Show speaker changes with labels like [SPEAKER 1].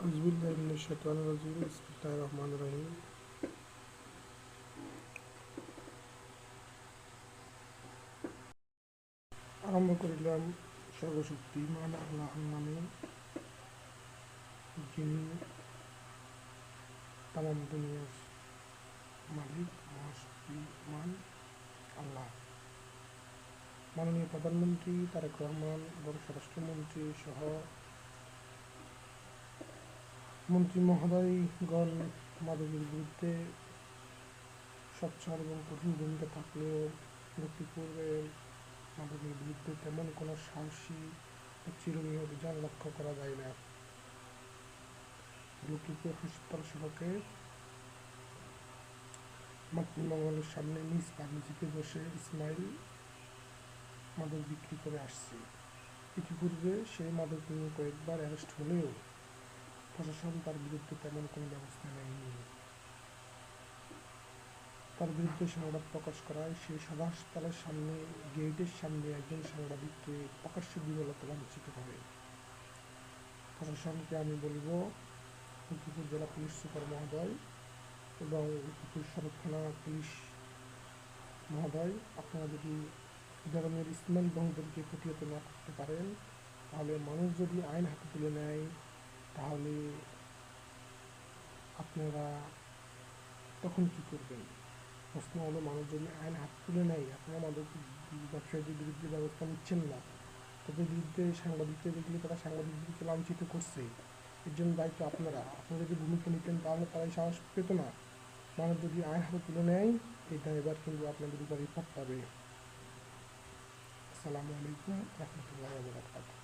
[SPEAKER 1] আউযুবিল্লাহি বিসমিল্লাহির রহমানির রহিম। আরম্ভ করিলাম সর্বশক্তিমান আল্লাহর নামে, যিনি তামাম দুনিয়ার মালিক, মহাশক্তিমান আল্লাহ। মাননীয় প্রধানমন্ত্রী তারেক রহমান এবং স্বরাষ্ট্রমন্ত্রী সহ মন্ত্রী মহোদয়গণ মাদকের বিরুদ্ধে সোচ্চার এবং কঠিন ভূমিকা থাকলেও লক্ষ্মীপুরের মাদকের বিরুদ্ধে তেমন কোনো সাহসী ও চিরুনি অভিযান লক্ষ্য করা যায় না। লক্ষ্মীপুর হাসপাতাল সড়কে মাতৃমঙ্গলের সামনে নিজ ফার্মেসিতে বসে ইসমাইল মাদক বিক্রি করে আসছে। ইতিপূর্বে সেই মাদক নিয়ে কয়েকবার অ্যারেস্ট হলেও প্রশাসন তার বিরুদ্ধে তেমন কোনো ব্যবস্থা নেয়নি। তার বিরুদ্ধে সংবাদ প্রকাশ করায় সেই সদর হাসপাতালের সামনে গেটের সামনে একজন সাংবাদিককে প্রকাশ্যে দিবালোকে লাঞ্ছিত করে। প্রশাসনকে আমি বলবো, লক্ষ্মীপুর জেলা পুলিশ সুপার মহোদয় এবং লক্ষ্মীপুর সদর থানা পুলিশ মহোদয়, আপনারা যদি ধরনের ইসমাইল বাহুদেরকে প্রতিহত না করতে পারেন, তাহলে মানুষ যদি আইন হাতে তুলে নেয়, তাহলে আপনারা তখন কী করবেন? প্রশ্ন হলো, মানুষ যদি আইন হাতে তুলে নেয়, আপনারা মাদক ব্যবসায়ীদের বিরুদ্ধে ব্যবস্থা নিচ্ছেন না, তাদের বিরুদ্ধে সাংবাদিকদের দেখলে তারা সাংবাদিকদেরকে লাঞ্ছিত করছে, এর জন্য দায়িত্ব আপনারা যদি ভূমিকা নিতেন, তাহলে তারাই সাহস পেত না। মানুষ যদি আইন হাতে তুলে নেয়, এই দায়ভার কিন্তু আপনাদের উপরই পড়তে হবে। আসসালামু আলাইকুম রহমতুল্লাহি ওয়া বারাকাতুহু।